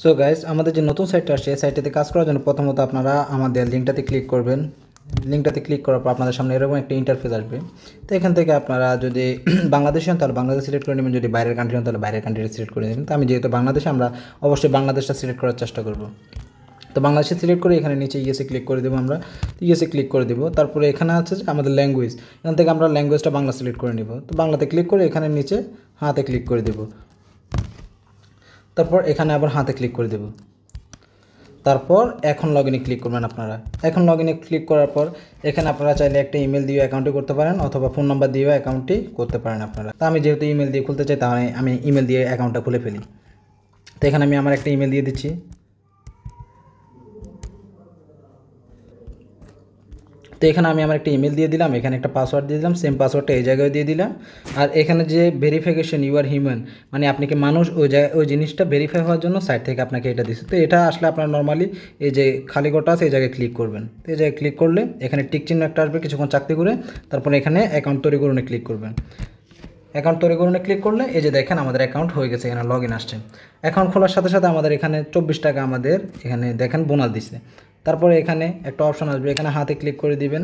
So guys, আমাদের যে নতুন সাইটটা আসছে এই সাইটটাতে কাজ করার জন্য প্রথমত আপনারা আমাদের লিঙ্কটাতে ক্লিক করবেন। লিঙ্কটাতে ক্লিক করার পর আপনাদের সামনে এরকম একটা ইন্টারফেস আসবে। তো এখান থেকে আপনারা যদি বাংলাদেশি হন তাহলে বাংলাদেশ সিলেক্ট করে নেবেন, যদি বাইরের কান্ট্রি হন তাহলে বাইরের কান্ট্রিটা সিলেক্ট করে নেবেন। তো আমি যেহেতু বাংলাদেশে, আমরা অবশ্যই বাংলাদেশটা সিলেক্ট করার চেষ্টা করব। তো বাংলাদেশে সিলেক্ট করে এখানে নিচে ইয়েসে ক্লিক করে দেবো আমরা। ইয়েসে ক্লিক করে দেবো, তারপরে এখানে আছে যে আমাদের ল্যাঙ্গুয়েজ, এখান থেকে আমরা ল্যাঙ্গুয়েজটা বাংলা সিলেক্ট করে নেব। তো বাংলাতে ক্লিক করে এখানে নিচে হাতে ক্লিক করে দেবো, তারপর এখানে আবার হাতে ক্লিক করে দেবো। তারপর এখন লগ ইনে ক্লিক করবেন আপনারা। এখন লগ ইনে ক্লিক করার পর এখানে আপনারা চাইলে একটা ইমেল দিয়ে অ্যাকাউন্টে করতে পারেন অথবা ফোন নাম্বার দিয়েও অ্যাকাউন্টটি করতে পারেন আপনারা। তো আমি যেহেতু ইমেল দিয়ে খুলতে চাই তাহলে আমি ইমেল দিয়ে অ্যাকাউন্টটা খুলে ফেলি। তো এখানে আমি আমার একটা ইমেল দিয়ে দিচ্ছি। তো এখানে আমি আমার একটা ইমেল দিয়ে দিলাম, এখানে একটা পাসওয়ার্ড দিয়ে দিলাম, সেম পাসওয়ার্ডটা এই জায়গায় দিয়ে দিলাম। আর এখানে যে ভেরিফিকেশন ইউ আর হিউম্যান, মানে আপনি কি মানুষ, ওই জায়গায় ওই জিনিসটা ভেরিফাই হওয়ার জন্য সাইট থেকে আপনাকে এটা দিচ্ছে। তো এটা আসলে আপনার নর্মালি এই যে খালি ঘরটা আছে এই জায়গায় ক্লিক করবেন। তো এই জায়গায় ক্লিক করলে এখানে টিক চিহ্ন একটা আসবে, কিছুক্ষণ চাকরি করে তারপরে এখানে অ্যাকাউন্ট তৈরি করুন ক্লিক করবেন। অ্যাকাউন্ট তৈরি করুন ক্লিক করলে এই যে দেখেন আমাদের অ্যাকাউন্ট হয়ে গেছে, এখানে লগ ইন আসছে। অ্যাকাউন্ট খোলার সাথে সাথে আমাদের এখানে 24 টাকা আমাদের এখানে দেখেন বোনাস দিচ্ছে। তারপরে এখানে একটা অপশন আসবে, এখানে হাতে ক্লিক করে দিবেন।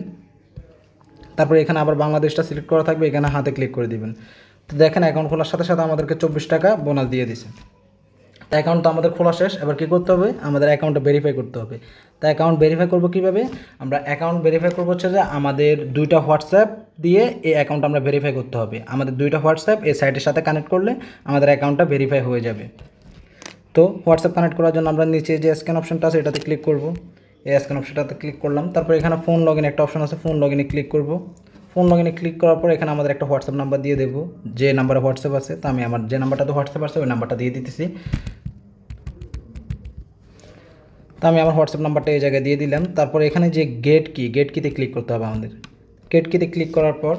তারপরে এখানে আবার বাংলাদেশটা সিলেক্ট করা থাকবে, এখানে হাতে ক্লিক করে দিবেন। তো দেখেন অ্যাকাউন্ট খোলার সাথে সাথে আমাদেরকে 24 টাকা বোনাস দিয়ে দিছে। তো অ্যাকাউন্ট তো আমাদের খোলা শেষ, এবার কী করতে হবে, আমাদের অ্যাকাউন্টটা ভেরিফাই করতে হবে। তো অ্যাকাউন্ট ভেরিফাই করবো কীভাবে, আমরা অ্যাকাউন্ট ভেরিফাই করবো হচ্ছে যে আমাদের 2টা হোয়াটসঅ্যাপ দিয়ে এই অ্যাকাউন্ট আমরা ভেরিফাই করতে হবে। আমাদের 2টা হোয়াটসঅ্যাপ এই সাইটের সাথে কানেক্ট করলে আমাদের অ্যাকাউন্টটা ভেরিফাই হয়ে যাবে। তো হোয়াটসঅ্যাপ কানেক্ট করার জন্য আমরা নিচে যে স্ক্যান অপশনটা আছে এটাতে ক্লিক করব। এই স্ক্যান অপশনটাতে ক্লিক করলাম, তারপর এখানে ফোন লগ ইন একটা অপশন আছে, ফোন লগ ইনে ক্লিক করব। ফোন লগ ইনে ক্লিক করার পর এখানে আমাদের একটা হোয়াটসঅ্যাপ নাম্বার দিয়ে দেবো, যে নাম্বারে হোয়াটসঅ্যাপ আছে। তো আমি আমার যে নাম্বারটাতে হোয়াটসঅ্যাপ আছে ওই নাম্বারটা দিয়ে দিতেছি। তো আমি আমার হোয়াটসঅ্যাপ নাম্বারটা এই জায়গায় দিয়ে দিলাম। তারপর এখানে যে গেট কিতে ক্লিক করতে হবে আমাদের। গেট কিতে ক্লিক করার পর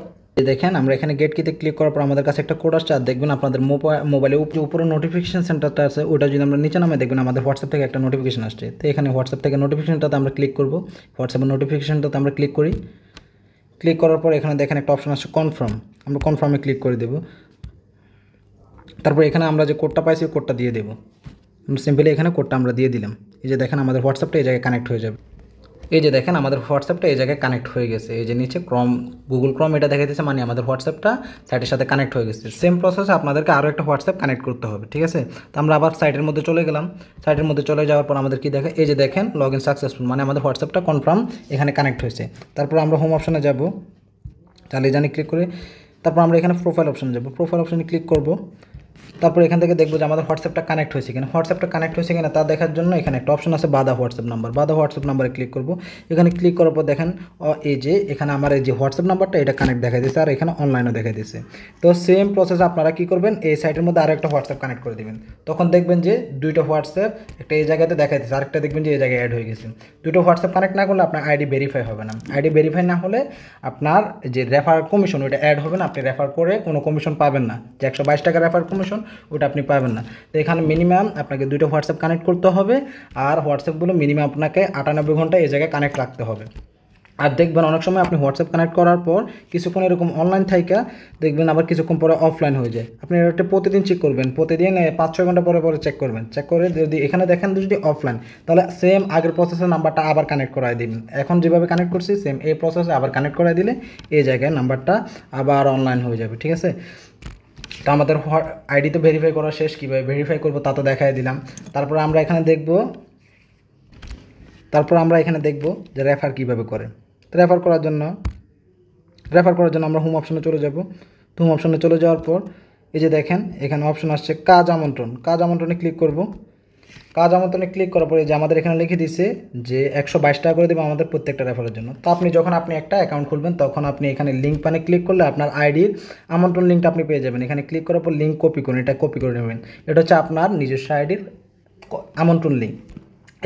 দেখেন আমরা এখানে গেট কিতে ক্লিক করার পর আমাদের কাছে একটা কোড আসছে। আর দেখবেন আপনাদের মোবাইলে উপরে নোটিফিকেশন সেন্টারটা আছে, ওটা যদি আমরা নিচে নামে দেখবেন আমাদের হোয়াটসঅ্যাপ থেকে একটা নোটিফিকেশন আসছে। তো এখানে হোয়াটসঅ্যাপ থেকে নোটিফিকেশনটাতে আমরা ক্লিক করব। হোয়াটসঅ্যাপের নোটিফিকেশনটাতে আমরা ক্লিক করি। ক্লিক করার পর এখানে দেখেন একটা অপশন আসছে কনফার্ম, আমরা কনফার্মে ক্লিক করে দেব। তারপর এখানে আমরা যে কোডটা পাইছি কোডটা দিয়ে দেবো। সিম্পলি এখানে কোডটা আমরা দিয়ে দিলাম। এই যে দেখেন আমাদের হোয়াটসঅ্যাপটা এই জায়গায় কানেক্ট হয়ে যাবে। এই যে দেখেন আমাদের হোয়াটসঅ্যাপটা এই জায়গায় কানেক্ট হয়ে গেছে। এই যে নিচে গুগল ক্রম এটা দেখাইতেছে, মানে আমাদের হোয়াটসঅ্যাপটা সাইটের সাথে কানেক্ট হয়ে গেছে। সেম প্রসেসে আপনাদেরকে আরও একটা হোয়াটসঅ্যাপ কানেক্ট করতে হবে, ঠিক আছে। তো আমরা আবার সাইটের মধ্যে চলে গেলাম। সাইটের মধ্যে চলে যাওয়ার পর আমাদের কি দেখে, এই যে দেখেন লগ ইন সাকসেসফুল, মানে আমাদের হোয়াটসঅ্যাপটা কনফার্ম এখানে কানেক্ট হয়েছে। তারপর আমরা হোম অপশনে যাব, তাহলে জানি ক্লিক করে তারপর আমরা এখানে প্রোফাইল অপশনে যাব। প্রোফাইল অপশনে ক্লিক করব। তারপর এখান থেকে দেখবো যে আমাদের হোয়াটসঅ্যাপটা কানেক্ট হয়েছে কিনা। হোয়াটসঅ্যাপটা কানেক্ট হয়েছে কিনা তা দেখার জন্য এখানে একটা অপশন আছে বাধা হোয়াটসঅ্যাপ নাম্বার। বাধা হোয়াটসঅ্যাপ নাম্বারে ক্লিক করব। এখানে ক্লিক করার পর দেখেন এই যে এখানে আমার এই যে হোয়াটসঅ্যাপ নাম্বারটা এটা কানেক্ট দেখাই দিচ্ছে, আর এখানে অনলাইনও দেখাই দিচ্ছে। তো সেম প্রসেস আপনারা কী করবেন, এই সাইটের মধ্যে আরও একটা হোয়াটসঅ্যাপ কানেক্ট করে দেবেন। তখন দেখবেন যে 2টা হোয়াটসঅ্যাপ, একটা এই জায়গাতে দেখাই দিচ্ছে, আরেকটা দেখবেন যে এই জায়গায় অ্যাড হয়ে গেছে। 2টো হোয়াটসঅ্যাপ কানেক্ট না করলে আপনার আইডি ভেরিফাই হবে না। আইডি ভেরিফাই না হলে আপনার যে রেফার কমিশন ওইটা অ্যাড হবে না, আপনি রেফার করে কোনো কমিশন পাবেন না। যে 122 টাকা রেফার কমিশন ওটা আপনি পাবেন না। তো এখানে মিনিমাম আপনাকে 2টো হোয়াটসঅ্যাপ কানেক্ট করতে হবে, আর হোয়াটসঅ্যাপগুলো মিনিমাম আপনাকে 98 ঘন্টা এই জায়গায় কানেক্ট রাখতে হবে। আর দেখবেন অনেক সময় আপনি হোয়াটসঅ্যাপ কানেক্ট করার পর কিছুক্ষণ এরকম অনলাইন থাইকা দেখবেন আবার কিছুক্ষণ পরে অফলাইন হয়ে যায়। আপনি এটা প্রতিদিন চেক করবেন, প্রতিদিন 5-6 ঘন্টা পরে পরে চেক করবেন। চেক করে যদি এখানে দেখেন যদি অফলাইন, তাহলে সেম আগের প্রসেসের নাম্বারটা আবার কানেক্ট করাই দিবেন। এখন যেভাবে কানেক্ট করছি সেম এই প্রসেসে আবার কানেক্ট করাই দিলে এই জায়গায় নাম্বারটা আবার অনলাইন হয়ে যাবে, ঠিক আছে। তো আমাদের আইডি তো ভেরিফাই করা শেষ, কীভাবে ভেরিফাই করবো তা তো দেখাই দিলাম। তারপর আমরা এখানে দেখব যে রেফার কীভাবে করে। তো রেফার করার জন্য আমরা হোম অপশনে চলে যাব। তো হোম অপশনে চলে যাওয়ার পর এই যে দেখেন এখানে অপশন আসছে কাজ আমন্ত্রণে ক্লিক করব। কাজ আমন্ত্রণে ক্লিক করার পরে যে আমাদের এখানে লিখে দিচ্ছে যে 122 টাকা করে দেবে আমাদের প্রত্যেকটা রেফারের জন্য। তো আপনি যখন একটা অ্যাকাউন্ট খুলবেন তখন আপনি এখানে লিঙ্ক পানে ক্লিক করলে আপনার আইডির আমন্ত্রণ লিঙ্কটা আপনি পেয়ে যাবেন। এখানে ক্লিক করার পর লিঙ্ক কপি করুন, এটা কপি করে নেবেন। এটা হচ্ছে আপনার নিজস্ব আইডির আমন্ত্রণ লিঙ্ক।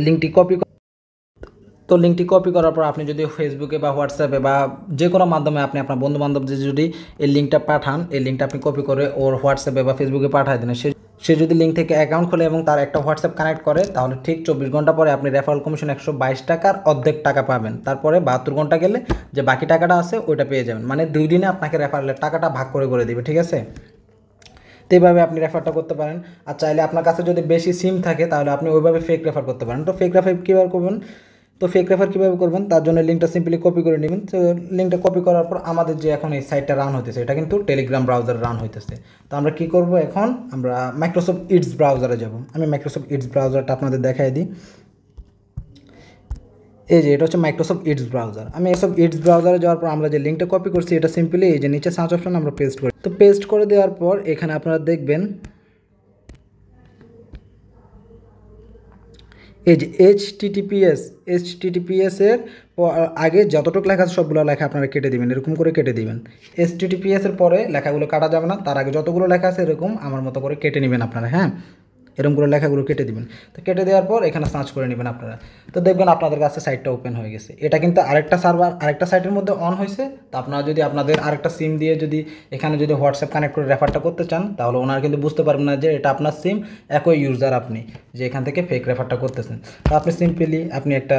লিঙ্কটি কপি করার পর আপনি যদি ফেসবুকে বা হোয়াটসঅ্যাপে বা যে কোনো মাধ্যমে আপনি আপনার বন্ধুবান্ধবদের যদি এই লিঙ্কটা পাঠান, এই লিঙ্কটা আপনি কপি করে ওর হোয়াটসঅ্যাপে বা ফেসবুকে পাঠিয়ে দেন। সে যদি লিঙ্ক থেকে অ্যাকাউন্ট খোলে এবং তার একটা হোয়াটসঅ্যাপ কানেক্ট করে, তাহলে ঠিক 24 ঘন্টা পরে আপনি রেফারেল কমিশন 122 টাকার অর্ধেক টাকা পাবেন। তারপরে 72 ঘন্টা গেলে যে বাকি টাকাটা আছে ওইটা পেয়ে যাবেন। মানে 2 দিনে আপনাকে রেফারেলের টাকাটা ভাগ করে দেবে, ঠিক আছে। তো এইভাবে আপনি রেফারটা করতে পারেন। আর চাইলে আপনার কাছে যদি বেশি সিম থাকে তাহলে আপনি ওইভাবে ফেক রেফার করতে পারেন। তো ফেক রেফার কীভাবে করবেন, কীভাবে করবেন তার জন্য লিঙ্কটা সিম্পলি কপি করে নেবেন। তো লিঙ্কটা কপি করার পর আমাদের যে এখন এই সাইটটা রান হইতেছে এটা কিন্তু টেলিগ্রাম ব্রাউজারে রান হইতেছে। তো আমরা কী করব, এখন আমরা মাইক্রোসফট ইডস ব্রাউজারে যাব। আমি মাইক্রোসফট ইডস ব্রাউজারটা আপনাদের দেখাই দিই। এই যে এটা হচ্ছে মাইক্রোসফট ইডস ব্রাউজার। আমি এইসব ইডস ব্রাউজারে যাওয়ার পর আমরা যে লিঙ্কটা কপি করছি এটা সিম্পলি এই যে নিচে সার্চ অপশন আমরা পেস্ট করি। তো পেস্ট করে দেওয়ার পর এখানে আপনারা দেখবেন এই যে এইচটিটিপিএস এর আগে যতটুকু লেখা আছে সবগুলো লেখা আপনারা কেটে দিবেন, এরকম করে কেটে দিবেন। এইচটিটিপিএস এর পরে লেখাগুলো কাটা যাবে না, তার আগে যতগুলো লেখা আছে এরকম আমার মতো করে কেটে নেবেন আপনারা। হ্যাঁ, এরকম করে লেখাগুলো কেটে দিবেন। তো কেটে দেওয়ার পর এখানে সার্চ করে নেবেন আপনারা। তো দেখবেন আপনাদের কাছে সাইটটা ওপেন হয়ে গেছে। এটা কিন্তু আরেকটা সার্ভার আরেকটা সাইটের মধ্যে অন হয়েছে। তো আপনারা যদি আপনাদের আরেকটা সিম দিয়ে যদি এখানে যদি হোয়াটসঅ্যাপ কানেক্ট করে রেফারটা করতে চান তাহলে ওনারা কিন্তু বুঝতে পারবেন না যে এটা আপনার সিম, একই ইউজার আপনি যে এখান থেকে ফেক রেফারটা করতেছেন। তো আপনি সিম্পলি আপনি একটা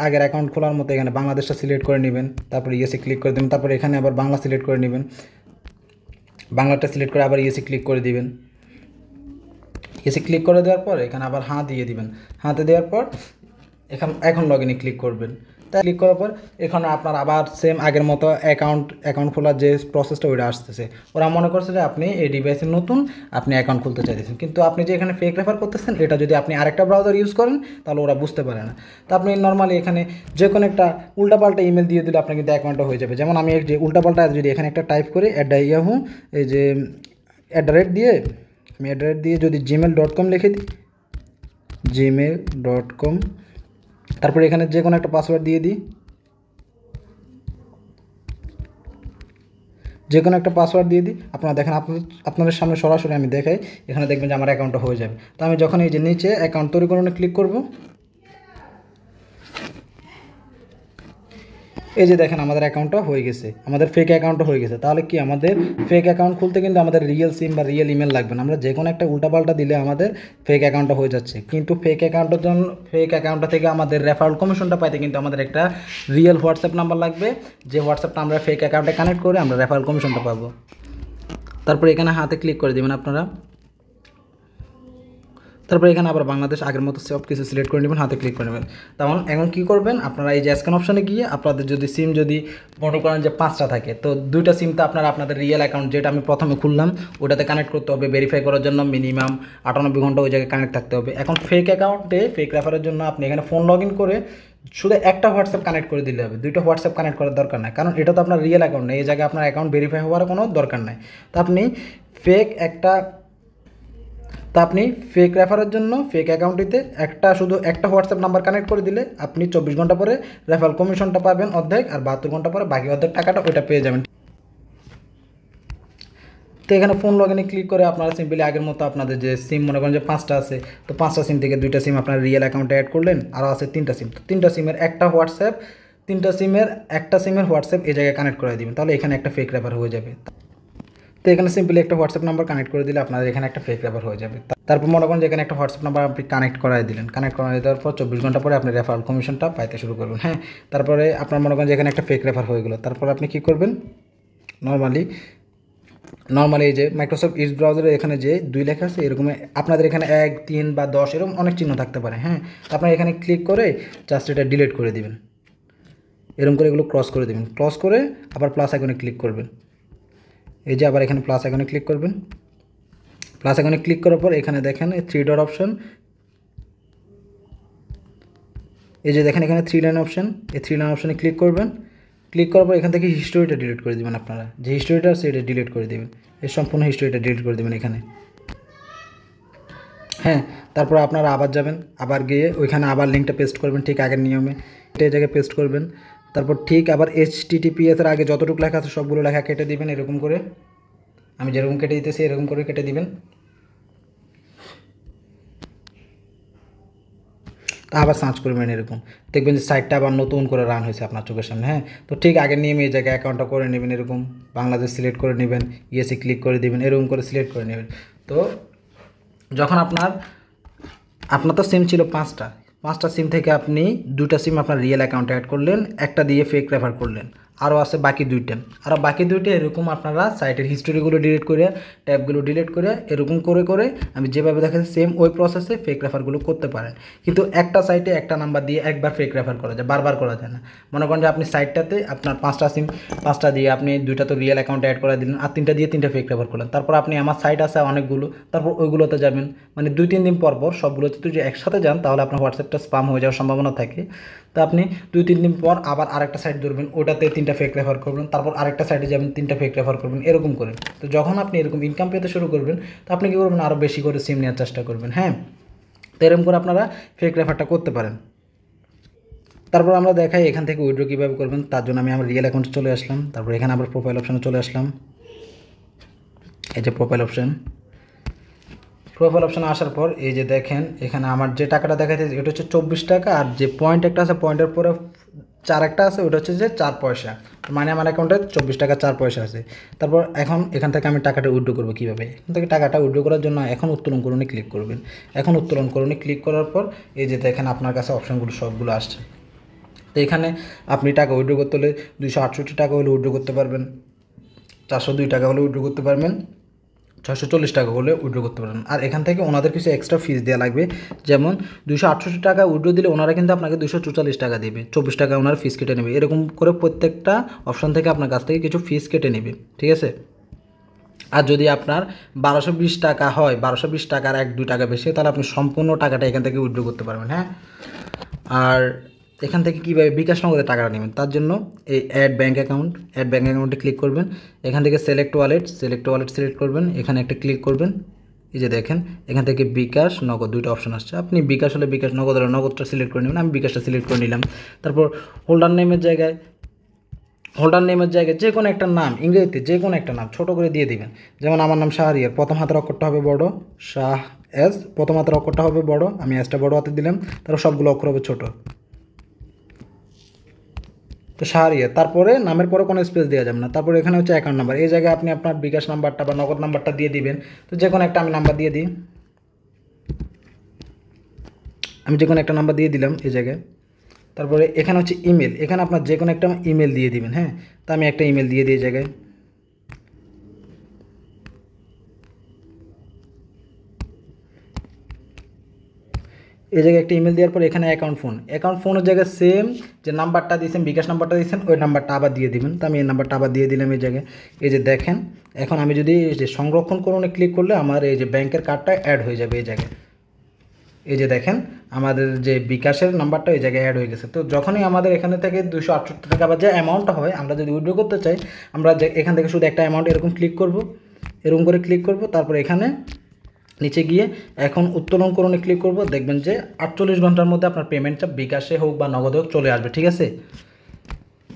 আগের অ্যাকাউন্ট খোলার মতো এখানে বাংলাদেশটা সিলেক্ট করে নেবেন, তারপরে ইয়েসে ক্লিক করে দেবেন, তারপরে এখানে আবার বাংলা সিলেক্ট করে নেবেন, বাংলাটা সিলেক্ট করে আবার ইয়েসে ক্লিক করে দিবেন। এসে ক্লিক করে দেওয়ার পর এখানে আবার হাঁ দিয়ে দিবেন। হাতে দেওয়ার পর এখন লগ ইনে ক্লিক করবেন। তাই ক্লিক করার পর এখানে আপনার আবার সেম আগের মতো অ্যাকাউন্ট খোলার যে প্রসেসটা ওইটা আসতেছে। ওরা মনে করছে যে আপনি এই ডিভাইসের নতুন, আপনি অ্যাকাউন্ট খুলতে চাইতেছেন, কিন্তু আপনি যে এখানে ফেক রেফার করতেছেন এটা যদি আপনি আরেকটা ব্রাউজার ইউজ করেন তাহলে ওরা বুঝতে পারে না। তো আপনি নর্মালি এখানে যে কোনো একটা উল্টাপাল্টা ইমেল দিয়ে দিলে আপনার কিন্তু অ্যাকাউন্টটা হয়ে যাবে। যেমন আমি যে উল্টাপাল্টা যদি এখানে একটা টাইপ করে @yahoo এই যে @ আমি @ যদি gmail.com লিখে দিই, gmail.com, তারপরে এখানে যে কোনো একটা পাসওয়ার্ড দিয়ে দিই, আপনারা দেখেন আপনাদের সামনে সরাসরি আমি দেখাই, এখানে দেখবেন যে আমার অ্যাকাউন্টটা হয়ে যাবে। তো আমি যখন এই যে নিচে অ্যাকাউন্ট তৈরি করতে ক্লিক করব, এই যে দেখেন আমাদের অ্যাকাউন্টটা হয়ে গেছে, আমাদের ফেক অ্যাকাউন্টটা হয়ে গেছে। তাহলে কি আমাদের ফেক অ্যাকাউন্ট খুলতে কিন্তু আমাদের রিয়েল সিম বা রিয়েল ইমেল লাগবে না, আমরা যে কোনো একটা উল্টাপাল্টা দিলে আমাদের ফেক অ্যাকাউন্টটা হয়ে যাচ্ছে। কিন্তু ফেক অ্যাকাউন্টটা থেকে আমাদের রেফারেল কমিশনটা পাইতে কিন্তু আমাদের একটা রিয়েল হোয়াটসঅ্যাপ নাম্বার লাগবে, যে হোয়াটসঅ্যাপটা আমরা ফেক অ্যাকাউন্টে কানেক্ট করে আমরা রেফারেল কমিশনটা পাবো। তারপর এখানে হাতে ক্লিক করে দেবেন আপনারা। তারপর এখানে আবার বাংলাদেশ আগের মতো সব কিছু সিলেক্ট করে নেবেন, হাতে ক্লিক করে নেবেন। তেমন এখন কী করবেন, আপনারা এই যে স্ক্যান অপশানে গিয়ে আপনাদের যদি সিম যদি মনে করেন যে 5টা থাকে, তো 2টা সিম তো আপনাদের রিয়েল অ্যাকাউন্ট যেটা আমি প্রথমে খুললাম ওটাতে কানেক্ট করতে হবে। ভেরিফাই করার জন্য মিনিমাম 98 ঘন্টা ওই জায়গায় কানেক্ট থাকতে হবে। এখন ফেক অ্যাকাউন্টে ফেক রেফারের জন্য আপনি এখানে ফোন লগ ইন করে শুধু একটা হোয়াটসঅ্যাপ কানেক্ট করে দিলে হবে, 2টা হোয়াটসঅ্যাপ কানেক্ট করার দরকার নাই, কারণ এটা তো আপনার রিয়েল অ্যাকাউন্ট নেই, এই জায়গায় আপনার অ্যাকাউন্ট ভেরিফাই হওয়ার কোনো দরকার নাই। তো আপনি ফেক রেফারের জন্য ফেক অ্যাকাউন্টটিতে শুধু একটা হোয়াটসঅ্যাপ নাম্বার কানেক্ট করে দিলে আপনি 24 ঘন্টা পরে রেফারেল কমিশনটা পাবেন অর্ধেক, আর 72 ঘন্টা পরে বাকি অর্ধেক টাকাটা ওইটা পেয়ে যাবেন। তো এখানে ফোন লগ ইনে ক্লিক করে আপনারা সিম্পলি আগের মতো আপনাদের যে সিম মনে করেন যে 5টা আছে, তো 5টা সিম থেকে 2টা সিম আপনার রিয়েল অ্যাকাউন্টে অ্যাড করলেন, আরও আছে 3টা সিম, তো 3টা সিমের একটা সিমের হোয়াটসঅ্যাপ এই জায়গায় কানেক্ট করে দিবেন, তাহলে এখানে একটা ফেক রেফার হয়ে যাবে। তো এখানে সিম্পলি একটা হোয়াটসঅ্যাপ নাম্বার কানেক্ট করে দিলে আপনাদের এখানে একটা ফেক রেফার হয়ে যাবে। তারপর মনে করেন যে এখানে একটা হোয়াটসঅ্যাপ নাম্বার আপনি কানেক্ট করাই দিলেন, কানেক্ট করাই দেওয়ার পর 24 ঘন্টা পরে আপনি রেফারেল কমিশনটা পাইতে শুরু করবেন। হ্যাঁ, তারপরে আপনার মনে করেন যে এখানে একটা ফেক রেফার হয়ে গেলো, তারপর আপনি কী করবেন, নর্মালি এই যে মাইক্রোসফট ইডস ব্রাউজারে এখানে যে 2 লেখা আছে এরকম আপনাদের এখানে 1, 3 বা 10 এরকম অনেক চিহ্ন থাকতে পারে। হ্যাঁ, আপনারা এখানে ক্লিক করে জাস্ট এটা ডিলিট করে দিবেন, এরকম করে এগুলো ক্রস করে দেবেন, ক্রস করে আবার প্লাস আইকনে ক্লিক করবেন। এই যে আবার এখানে প্লাস আইকনে ক্লিক করবেন, প্লাস আইকনে ক্লিক করার পর এখানে দেখেন 3 ডট অপশন, এই যে দেখেন এখানে 3 লাইন অপশন, এই 3 লাইন অপশনে ক্লিক করবেন। ক্লিক করার পর এখান থেকে হিস্টোরিটা ডিলিট করে দেবেন, আপনারা যে হিস্টোরিটা আছে এটা ডিলিট করে দেবেন, এই সম্পূর্ণ হিস্টোরিটা ডিলিট করে দেবেন এখানে। হ্যাঁ, তারপর আপনারা আবার যাবেন, আবার গিয়ে ওইখানে আবার লিঙ্কটা পেস্ট করবেন ঠিক আগের নিয়মে, এই জায়গায় পেস্ট করবেন। তারপর ঠিক আবার HTTPS এর আগে যতটুকু লেখা আছে সবগুলো লেখা কেটে দিবেন, এরকম করে আমি যেরকম কেটে দিতেছি এরকম করে কেটে দিবেন। তা আবার সার্চ করবেন, এরকম দেখবেন যে সাইটটা আবার নতুন করে রান হয়েছে আপনার চোখের সামনে। হ্যাঁ, তো ঠিক আগের নিয়মে এই জায়গায় অ্যাকাউন্টটা করে নেবেন, এরকম বাংলাদেশ সিলেক্ট করে নেবেন, ইয়েসে ক্লিক করে দেবেন, এরকম করে সিলেক্ট করে নেবেন। তো যখন আপনার তো সিম ছিল 5টা সিম থেকে আপনি 2টা সিম আপনার রিয়েল অ্যাকাউন্টে অ্যাড করলেন, একটা দিয়ে ফেক রেফার করলেন, আরও আছে বাকি দুইটা। আর বাকি দুইটা এরকম আপনারা সাইটের হিস্টোরিগুলো ডিলিট করে, ট্যাবগুলো ডিলিট করে, এরকম করে করে আমি যেভাবে দেখাচ্ছি সেম ওই প্রসেসে ফেক রেফারগুলো করতে পারেন। কিন্তু একটা সাইটে একটা নাম্বার দিয়ে একবার ফেক রেফার করা যায়, বারবার করা যায় না। মনে করেন যে আপনি সাইটটাতে আপনার 5টা সিম, 5টা দিয়ে আপনি 2টা তো রিয়েল অ্যাকাউন্টে অ্যাড করে দিলেন, আর 3টা দিয়ে 3টা ফেক রেফার করলেন। তারপর আপনি আমার সাইট আছে অনেকগুলো, তারপর ওইগুলোতে যাবেন, মানে 2-3 দিন পর পর সবগুলোতে যদি একসাথে যান তাহলে আপনার হোয়াটসঅ্যাপটা স্পাম হয়ে যাওয়ার সম্ভাবনা থাকে। তো আপনি 2-3 দিন পর আবার আরেকটা সাইট ধরবেন, ওটাতে 3টা ফেক রেফার করবেন, তারপর আরেকটা সাইটে যাবেন, 3টা ফেক রেফার করবেন, এরকম করে। তো যখন আপনি এরকম ইনকাম পেতে শুরু করবেন তো আপনি কী করবেন, আরও বেশি করে সিম নেওয়ার চেষ্টা করবেন। হ্যাঁ, তো এরকম করে আপনারা ফেক রেফারটা করতে পারেন। তারপর আমরা দেখাই এখান থেকে উইথড্র কীভাবে করবেন। তার জন্য আমি আমার রিয়েল অ্যাকাউন্টে চলে আসলাম, তারপর এখানে আবার প্রোফাইল অপশানে চলে আসলাম। এই যে প্রোফাইল অপশানে আসার পর এই যে দেখেন এখানে আমার যে টাকাটা দেখাচ্ছে এটা হচ্ছে 24 টাকা, আর যে পয়েন্ট একটা আছে পয়েন্টের পরে 4 একটা আছে ওটা হচ্ছে যে 4 পয়সা, মানে আমার অ্যাকাউন্টে 24 টাকা 4 পয়সা আছে। তারপর এখন এখান থেকে আমি টাকাটা উইথড্র করবো কীভাবে। এখান থেকে টাকাটা উইথড্র করার জন্য এখন উত্তোলন করণে ক্লিক করবেন। এখন উত্তোলন করণে ক্লিক করার পর এই যে দেখেন আপনার কাছে অপশানগুলো সবগুলো আসছে। তো এখানে আপনি টাকা উইথড্র করতে হলে 268 টাকা হলে উইথড্র করতে পারবেন, 402 টাকা হলে উইথড্র করতে পারবেন, 640 টাকা হলে উইথড্র করতে পারেন। আর এখান থেকে ওনাদের কিছু এক্সট্রা ফিস দেওয়া লাগবে, যেমন 268 টাকা উইথড্র দিলে ওনারা কিন্তু আপনাকে 244 টাকা দেবে, 24 টাকা ওনারা ফিস কেটে নেবে। এরকম করে প্রত্যেকটা অপশান থেকে আপনার কাছ থেকে কিছু ফিস কেটে নেবে, ঠিক আছে। আর যদি আপনার 1220 টাকা হয়, 1220 টাকার 1-2 টাকা বেশি, তাহলে আপনি সম্পূর্ণ টাকাটা এখান থেকে উইথড্র করতে পারবেন। হ্যাঁ, আর এখান থেকে কীভাবে বিকাশ নগদে টাকাটা নেবেন তার জন্য এই অ্যাড ব্যাঙ্ক অ্যাকাউন্টে ক্লিক করবেন। এখান থেকে সিলেক্ট ওয়ালেট সিলেক্ট করবেন, এখানে একটা ক্লিক করবেন। এই যে দেখেন এখান থেকে বিকাশ নগদ 2টা অপশন আসছে, আপনি বিকাশ হলে বিকাশ, নগদ হলে নগদটা সিলেক্ট করে নেবেন। আমি বিকাশটা সিলেক্ট করে নিলাম। তারপর হোল্ডার নেমের জায়গায় যে কোনো একটা নাম, ইংরেজিতে যে কোনো একটা নাম ছোটো করে দিয়ে দিবেন। যেমন আমার নাম শাহরিয়ার, প্রথম হাতের অক্ষরটা হবে বড়, শাহ এস, প্রথম হাতের অক্ষরটা হবে বড়, আমি এসটা বড় হাতে দিলাম, তারপর সবগুলো অক্ষর হবে ছোটো। তো শাহরিয়ার, তারপরে নামের পরে কোনো স্পেস দেওয়া যাবে না। তারপরে এখানে হচ্ছে অ্যাকাউন্ট নাম্বার, এই জায়গায় আপনি আপনার বিকাশ নাম্বারটা বা নগদ নাম্বারটা দিয়ে দিবেন। তো যে কোনো একটা আমি নাম্বার দিয়ে দিই, আমি যে কোনো একটা নাম্বার দিয়ে দিলাম এই জায়গায়। তারপরে এখানে হচ্ছে ইমেল, এখানে আপনার যে কোনো একটা ইমেল দিয়ে দিবেন। হ্যাঁ, তো আমি একটা ইমেল দিয়ে দিই এই জায়গায়। এই জায়গায় একটা ইমেল দেওয়ার পর এখানে অ্যাকাউন্ট ফোনের জায়গায় সেম যে নাম্বারটা দিয়েছেন, বিকাশ নাম্বারটা দিয়েছেন, ওই নাম্বারটা আবার দিয়ে দিবেন। তো আমি এই নাম্বারটা আবার দিয়ে দিলাম এই জায়গায়। এই যে দেখেন এখন আমি যদি এই যে সংরক্ষণ করণে ক্লিক করলে আমার এই যে ব্যাংকের কার্ডটা অ্যাড হয়ে যাবে এই জায়গায়। এই যে দেখেন আমাদের যে বিকাশের নাম্বারটা এই জায়গায় অ্যাড হয়ে গেছে। তো যখনই আমাদের এখানে থেকে 268 টাকা বা যে অ্যামাউন্টটা হয়, আমরা যদি উইথড্র করতে চাই, আমরা এখান থেকে শুধু একটা অ্যামাউন্ট এরকম ক্লিক করব, এরকম করে ক্লিক করব। তারপর এখানে নিচে গিয়ে এখন উত্তোলন করণে ক্লিক করব, দেখবেন যে 48 ঘন্টার মধ্যে আপনার পেমেন্টটা বিকাশে হোক বা নগদে হোক চলে আসবে, ঠিক আছে।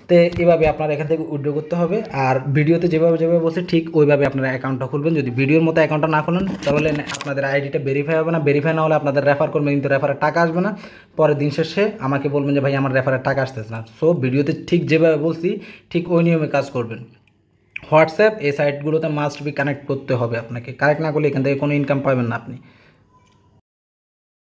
তো এভাবে আপনার এখান থেকে উইথড্র করতে হবে। আর ভিডিওতে যেভাবে বলছি ঠিক ওইভাবে আপনারা অ্যাকাউন্টটা খুলবেন। যদি ভিডিওর মতো অ্যাকাউন্টটা না খুলেন তাহলে আপনাদের আইডিটা ভেরিফাই হবে না, ভেরিফাই না হলে আপনাদের রেফার করবেন কিন্তু রেফারের টাকা আসবে না। পরের দিন শেষে আমাকে বলবেন যে ভাই আমার রেফারের টাকা আসতেছে না। সো ভিডিওতে ঠিক যেভাবে বলছি ঠিক ওই নিয়মে কাজ করবেন। হোয়াটসঅ্যাপ এই সাইটগুলোতে মাস্ট বি কানেক্ট করতে হবে আপনাকে, কানেক্ট না করলে এখান থেকে কোনো ইনকাম পাবেন না আপনি।